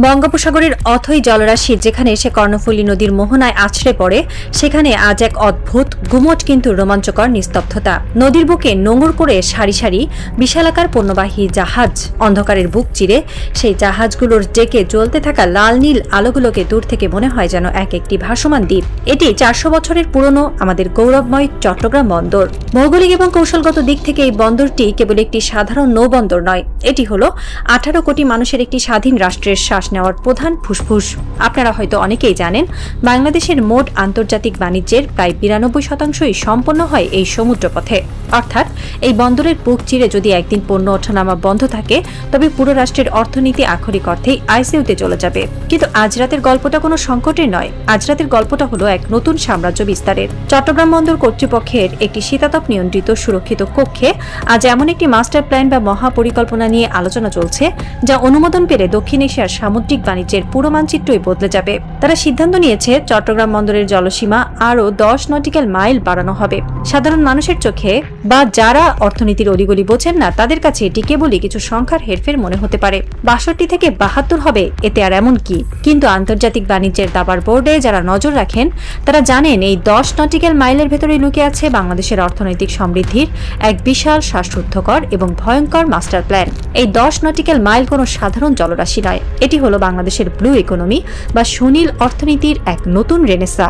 বঙ্গোপসাগরের অথই জলরাশি যেখানে এসে কর্ণফুলী নদীর মোহনায় আছড়ে পড়ে, সেখানে আজ এক অদ্ভুত গুমট কিন্তু রোমাঞ্চকর নিস্তব্ধতা। নদীর বুকে নোঙর করে সারি সারি বিশালাকার পণ্যবাহী জাহাজ, অন্ধকারের বুক চিরে সেই জাহাজগুলোর ডেকে জ্বলতে থাকা লাল নীল আলোগুলোকে দূর থেকে মনে হয় যেন এক একটি ভাসমান দ্বীপ। এটি 400 বছরের পুরনো আমাদের গৌরবময় চট্টগ্রাম বন্দর। ভৌগোলিক এবং কৌশলগত দিক থেকে এই বন্দরটি কেবল একটি সাধারণ নৌবন্দর নয়, এটি হলো 18 কোটি মানুষের একটি স্বাধীন রাষ্ট্রের শ্বাস নেওয়ার প্রধান ফুসফুস। আপনারা হয়তো অনেকেই জানেন, বাংলাদেশের মোট আন্তর্জাতিক বাণিজ্যের প্রায় 92% সম্পন্ন হয় এই সমুদ্রপথে। অর্থাৎ এই বন্দরের বুক চিরে যদি একদিন পণ্য ওঠানামা বন্ধ থাকে, তবে পুরো রাষ্ট্রের অর্থনীতি আক্ষরিক অর্থেই আইসিইউতে চলে যাবে। কিন্তু আজ রাতের গল্পটা কোনো সংকটের নয়, আজ রাতের গল্পটা হলো এক নতুন সাম্রাজ্য বিস্তারের। চট্টগ্রাম বন্দর কর্তৃপক্ষের একটি শীতাতপ নিয়ন্ত্রিত সুরক্ষিত কক্ষে আজ এমন একটি মাস্টার প্ল্যান বা মহাপরিকল্পনা নিয়ে আলোচনা চলছে, যা অনুমোদন পেলে দক্ষিণ এশিয়ার সামুদ্রিক বাণিজ্যের পুরো মানচিত্রই বদলে যাবে। তারা সিদ্ধান্ত নিয়েছে চট্টগ্রাম বন্দরের জলসীমা আরও 10 নটিক্যাল মাইল বাড়ানো হবে। সাধারণ মানুষের চোখে বা যারা অর্থনীতির অলিগলি বোঝেন না, তাদের কাছে এটি কেবলই কিছু সংখ্যার হেরফের মনে হতে পারে। 62 থেকে 72 হবে, এতে আর এমন কি। কিন্তু আন্তর্জাতিক বাণিজ্যের দাবার বোর্ডে যারা নজর রাখেন, তারা জানেন এই 10 নটিক্যাল মাইলের ভেতরে লুকিয়ে আছে বাংলাদেশের অর্থনৈতিক সমৃদ্ধির এক বিশাল শ্বাসরুদ্ধকর এবং ভয়ঙ্কর মাস্টার প্ল্যান। এই 10 নটিক্যাল মাইল কোনো সাধারণ জলরাশি নয়, এটি হলো বাংলাদেশের ব্লু ইকোনমি বা সুনীল অর্থনীতির এক নতুন রেনেসা।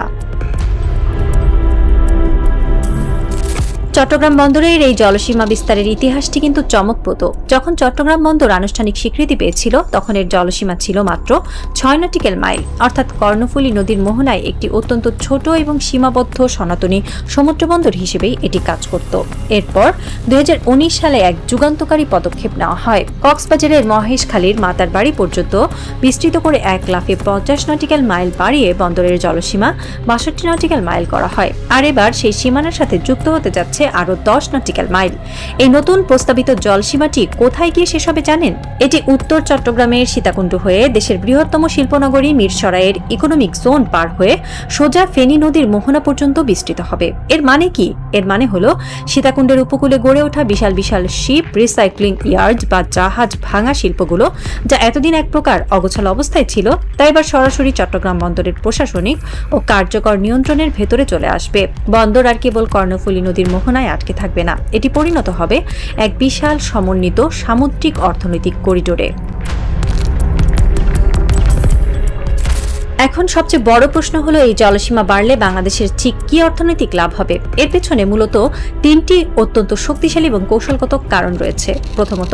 চট্টগ্রাম বন্দরের এই জলসীমা বিস্তারের ইতিহাসটি কিন্তু চমকপ্রদ। যখন চট্টগ্রাম বন্দর আনুষ্ঠানিক স্বীকৃতি পেয়েছিল, তখন এর জলসীমা ছিল মাত্র 6 নটিক্যাল মাইল, অর্থাৎ কর্ণফুলী নদীর মোহনায় একটি অত্যন্ত ছোট এবং সীমাবদ্ধ সনাতনী সমুদ্র বন্দর হিসেবেই এটি কাজ করত। এরপর 2019 সালে এক যুগান্তকারী পদক্ষেপ নেওয়া হয়। কক্সবাজারের মহেশখালীর মাতার বাড়ি পর্যন্ত বিস্তৃত করে 1 লাফে 50 নটিক্যাল মাইল বাড়িয়ে বন্দরের জলসীমা 62 নটিক্যাল মাইল করা হয়। আর এবার সেই সীমানার সাথে যুক্ত হতে যাচ্ছে আরো 10 নটিক্যাল মাইল। এই নতুন প্রস্তাবিত জলসীমাটি কোথায় গিয়ে শেষ হবে জানেন? এটি উত্তর চট্টগ্রামের সীতাকুণ্ড হয়ে দেশের বৃহত্তম শিল্পনগরী মিরসরাইয়ের ইকোনমিক জোন পার হয়ে সোজা ফেনী নদীর মোহনা পর্যন্ত বিস্তৃত হবে। এর মানে কি? এর মানে হলো সীতাকুণ্ডের উপকূলে গড়ে ওঠা বিশাল বিশাল শিপ রিসাইক্লিং ইয়ার্ড বা জাহাজ ভাঙা শিল্পগুলো, যা এতদিন এক প্রকার অগোছালো অবস্থায় ছিল, তা এবার সরাসরি চট্টগ্রাম বন্দরের প্রশাসনিক ও কার্যকর নিয়ন্ত্রণের ভেতরে চলে আসবে। বন্দর আর কেবল কর্ণফুলী নদীর মোহনায় আটকে থাকবে না, এটি পরিণত হবে এক বিশাল সমন্বিত সামুদ্রিক অর্থনৈতিক করিডোরে। এখন সবচেয়ে বড় প্রশ্ন হলো, এই জলসীমা বাড়লে বাংলাদেশের ঠিক কি অর্থনৈতিক লাভ হবে? এর পেছনে মূলত 3টি অত্যন্ত শক্তিশালী এবং কৌশলগত কারণ রয়েছে। প্রথমত,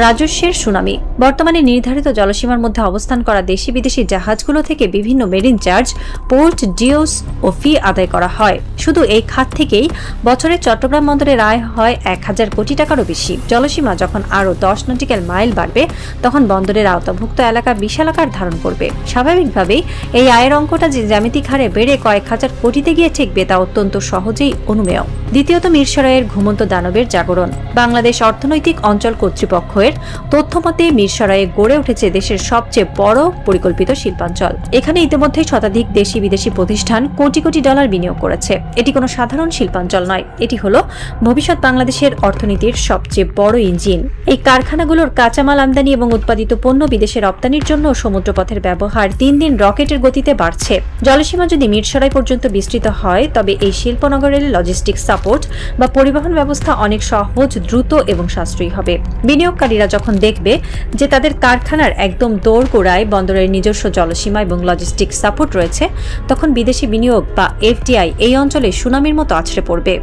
রাজস্বের সুনামি। বর্তমানে নির্ধারিত জলসীমার মধ্যে অবস্থান করা দেশি বিদেশি জাহাজগুলো থেকে বিভিন্ন মেরিন চার্জ, পোর্ট ডিউস ও ফি আদায় করা হয়। শুধু এই খাত থেকেই বছরে চট্টগ্রাম বন্দরের আয় হয় 1000 কোটি টাকারও বেশি। জলসীমা যখন আরও 10 নটিক্যাল মাইল বাড়বে, তখন বন্দরের আওতাভুক্ত এলাকা বিশাল আকার ধারণ করবে। স্বাভাবিকভাবেই এই আয়ের অঙ্কটা যে জ্যামিতিক হারে বেড়ে কয়েক হাজার কোটিতে গিয়ে ঠেকবে, তা অত্যন্ত সহজেই অনুমেয়। দ্বিতীয়ত, মিরসরাইয়ের ঘুমন্ত দানবের জাগরণ। বাংলাদেশ অর্থনৈতিক অঞ্চল কর্তৃপক্ষের তথ্যমতে মিরসরাইয়ে গড়ে উঠেছে দেশের সবচেয়ে বড় পরিকল্পিত শিল্পাঞ্চল। এখানে ইতিমধ্যে শতাধিক দেশি বিদেশি প্রতিষ্ঠান কোটি কোটি ডলার বিনিয়োগ করেছে। এটি কোনো সাধারণ শিল্পাঞ্চল নয়, এটি হলো ভবিষ্যৎ বাংলাদেশের অর্থনীতির সবচেয়ে বড় ইঞ্জিন। এই কারখানাগুলোর কাঁচামাল আমদানি এবং উৎপাদিত পণ্য বিদেশে রপ্তানির জন্য সমুদ্রপথের ব্যবহার দিন দিন রকেটের গতিতে বাড়ছে। জলসীমা যদি মিরসরাই পর্যন্ত বিস্তৃত হয়, তবে এই শিল্পনগরের লজিস্টিক সাপোর্ট বা পরিবহন ব্যবস্থা অনেক সহজ, দ্রুত এবং সাশ্রয়ী হবে। বিনিয়োগকারীরা যখন দেখবে যে তাদের কারখানার একদম দোরগোড়ায় বন্দরের নিজস্ব জলসীমা এবং লজিস্টিক সাপোর্ট রয়েছে, তখন বিদেশি বিনিয়োগ বা এফডিআই এই অঞ্চলে সুনামির মতো আছড়ে পড়বে।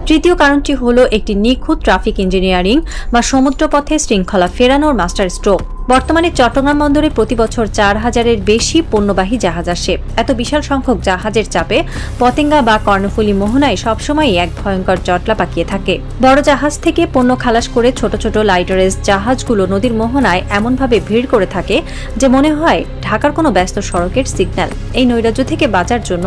তৃতীয় কারণটি হলো একটি নিখুঁত ট্রাফিক ইঞ্জিনিয়ারিং বা সমুদ্রপথে শৃঙ্খলা ফেরানোর মাস্টার স্ট্রোক। বর্তমানে চট্টগ্রাম বন্দরে প্রতি বছর 4000-এর বেশি পণ্যবাহী জাহাজ আসে। এত বিশাল সংখ্যক জাহাজের চাপে পতেঙ্গা বা কর্ণফুলী মোহনায় সবসময়ই এক ভয়ঙ্কর জটলা পাকিয়ে থাকে। বড় জাহাজ থেকে পণ্য খালাস করে ছোট ছোট লাইটারেজ জাহাজগুলো নদীর মোহনায় এমনভাবে ভিড় করে থাকে যে মনে হয় ঢাকার কোনো ব্যস্ত সড়কের সিগন্যাল। এই নৈরাজ্য থেকে বাঁচার জন্য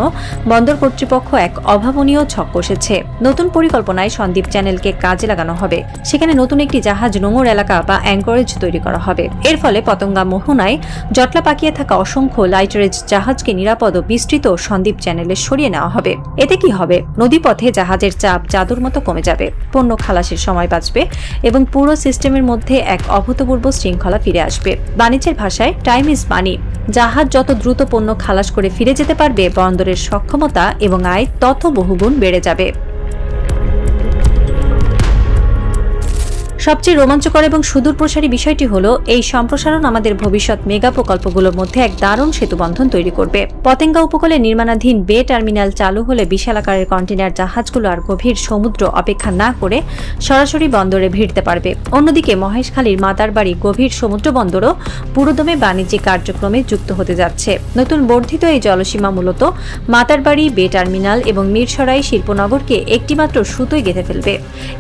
বন্দর কর্তৃপক্ষ এক অভাবনীয় ছক কষেছে। নতুন পরিকল্পনায় সন্দ্বীপ চ্যানেলকে কাজে লাগানো হবে। সেখানে নতুন একটি জাহাজ নোঙর এলাকা বা অ্যাঙ্করেজ তৈরি করা হবে। এর ফলে পতঙ্গা মোহনায় জটলা পাকিয়ে থাকা অসংখ্য লাইটারেজ জাহাজকে নিরাপদ ও বিস্তৃত সন্দ্বীপ চ্যানেলে সরিয়ে নেওয়া হবে। এতে কি হবে? নদীপথে জাহাজের চাপ জাদুর মতো কমে যাবে, পণ্য খালাসের সময় বাঁচবে এবং পুরো সিস্টেমের মধ্যে এক অভূতপূর্ব শৃঙ্খলা ফিরে আসবে। বাণিজ্যের ভাষায় টাইম ইজ মানি। জাহাজ যত দ্রুত পণ্য খালাস করে ফিরে যেতে পারবে, বন্দরের সক্ষমতা এবং আয় তত বহুগুণ বেড়ে যাবে। সবচেয়ে রোমাঞ্চকর এবং সুদূরপ্রসারী বিষয়টি হলো এই সম্প্রসারণ আমাদের ভবিষ্যৎ মেগা প্রকল্পগুলোর মধ্যে এক দারুণ সেতুবন্ধন তৈরি করবে। পতেঙ্গা উপকূলে নির্মাণাধীন বে টার্মিনাল চালু হলে বিশাল আকারের কন্টেইনার জাহাজগুলো আর গভীর সমুদ্র অপেক্ষা না করে সরাসরি বন্দরে ভিড়তে পারবে। অন্যদিকে মহেশখালীর মাতারবাড়ি গভীর সমুদ্র বন্দরও পুরোদমে বাণিজ্যিক কার্যক্রমে যুক্ত হতে যাচ্ছে। নতুন বর্ধিত এই জলসীমা মূলত মাতারবাড়ি, বে টার্মিনাল এবং মিরসরাই শিল্পনগরকে একটিমাত্র সুতোয় গেঁথে ফেলবে।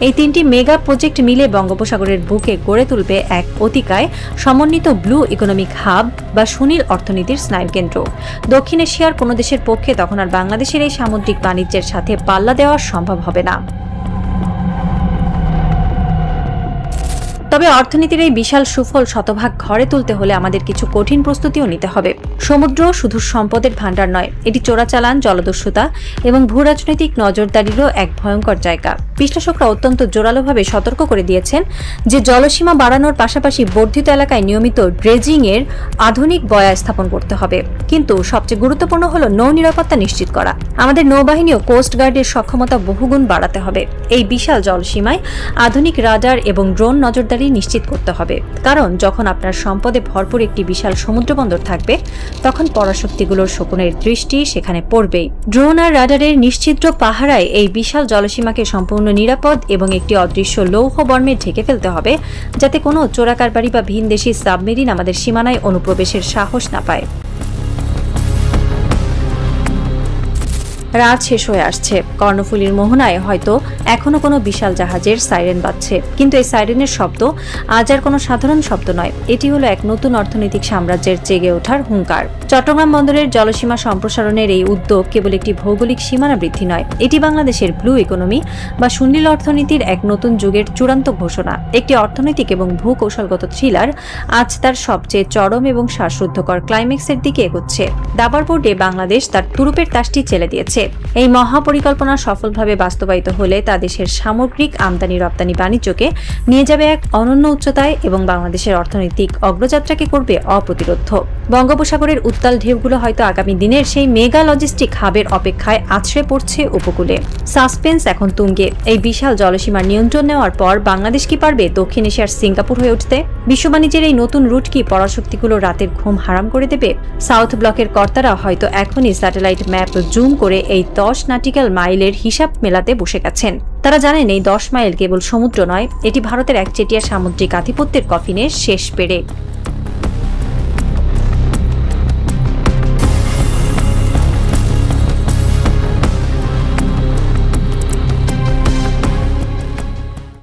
এই তিনটি মেগা প্রজেক্ট মিলে বঙ্গোপসাগরের বুকে গড়ে তুলবে এক অতিকায় সমন্বিত ব্লু ইকোনমিক হাব বা সুনীল অর্থনীতির স্নায়ুকেন্দ্র। দক্ষিণ এশিয়ার কোনো দেশের পক্ষে তখন আর বাংলাদেশের এই সামুদ্রিক বাণিজ্যের সাথে পাল্লা দেওয়া সম্ভব হবে না। তবে অর্থনীতির এই বিশাল সুফল শতভাগ ঘরে তুলতে হলে আমাদের কিছু কঠিন প্রস্তুতিও নিতে হবে। সমুদ্র শুধু সম্পদের ভাণ্ডার নয়, এটি চোরাচালান, জলদস্যুতা এবং ভূরাজনৈতিক নজরদারিরও এক ভয়ঙ্কর জায়গা। বিশ্লেষকরা অত্যন্ত জোরালোভাবে সতর্ক করে দিয়েছেন যে জলসীমা বাড়ানোর পাশাপাশি বর্ধিত এলাকায় নিয়মিত ড্রেজিং এর আধুনিক বয়া স্থাপন করতে হবে। কিন্তু সবচেয়ে গুরুত্বপূর্ণ হলো নৌ নিরাপত্তা নিশ্চিত করা। আমাদের নৌবাহিনী ও কোস্টগার্ডের সক্ষমতা বহুগুণ বাড়াতে হবে। এই বিশাল জলসীমায় আধুনিক রাডার এবং ড্রোন নজরদারি নিশ্চিত করতে হবে, কারণ যখন আপনার সম্পদে ভরপুর একটি বিশাল সমুদ্রবন্দর থাকবে তখন পরাশক্তিগুলোর শকুনের দৃষ্টি সেখানে পড়বেই। ড্রোন আর রাডারের নিশ্চিদ্র পাহারায় এই বিশাল জলসীমাকে সম্পূর্ণ নিরাপদ এবং একটি অদৃশ্য লৌহ বর্মে ঢেকে ফেলতে হবে, যাতে কোনো চোরাকারবারি বা ভিনদেশী সাবমেরিন আমাদের সীমানায় অনুপ্রবেশের সাহস না পায়। রাত শেষ হয়ে আসছে। কর্ণফুলীর মোহনায় হয়তো এখনো কোনো বিশাল জাহাজের সাইরেন বাজছে, কিন্তু এই সাইরেনের শব্দ আজ আর কোনো সাধারণ শব্দ নয়। এটি হলো এক নতুন অর্থনৈতিক সাম্রাজ্যের জেগে ওঠার হুঙ্কার। চট্টগ্রাম বন্দরের জলসীমা সম্প্রসারণের এই উদ্যোগ কেবল একটি ভৌগোলিক সীমানা বৃদ্ধি নয়, এটি বাংলাদেশের ব্লু ইকোনমি বা সুনীল অর্থনীতির এক নতুন যুগের চূড়ান্ত ঘোষণা। একটি অর্থনৈতিক এবং ভূকৌশলগত থ্রিলার আজ তার সবচেয়ে চরম এবং শ্বাসরুদ্ধকর ক্লাইম্যাক্সের দিকে এগোচ্ছে। দাবার বোর্ডে বাংলাদেশ তার তুরুপের তাসটি চেলে দিয়েছে। এই মহাপরিকল্পনা সফলভাবে বাস্তবায়িত হলে তা দেশের সামগ্রিক আমদানি রপ্তানি বাণিজ্যকে নিয়ে যাবে এক অনন্য উচ্চতায় এবং বাংলাদেশের অর্থনৈতিক অগ্রযাত্রাকে করবে অপ্রতিরোধ্য। বঙ্গোপসাগরের উত্তাল ঢেউগুলো হয়তো আগামী দিনের সেই মেগা লজিস্টিক হাবের অপেক্ষায় আছড়ে পড়ছে উপকূলে। সাসপেন্স এখন তুঙ্গে। এই বিশাল জলসীমার নিয়ন্ত্রণ নেওয়ার পর বাংলাদেশ কি পারবে দক্ষিণ এশিয়ার সিঙ্গাপুর হয়ে উঠতে? বিশ্ব বাণিজ্যের এই নতুন রুট কি পরাশক্তিগুলো রাতের ঘুম হারাম করে দেবে? সাউথ ব্লকের কর্তারা হয়তো এখনই স্যাটেলাইট ম্যাপ জুম করে এই 10 নটিক্যাল মাইলের হিসাব মেলাতে বসে গেছেন। তারা জানেন এই 10 মাইল কেবল সমুদ্র নয়, এটি ভারতের একচেটিয়া সামুদ্রিক আধিপত্যের কফিনের শেষ পেরে।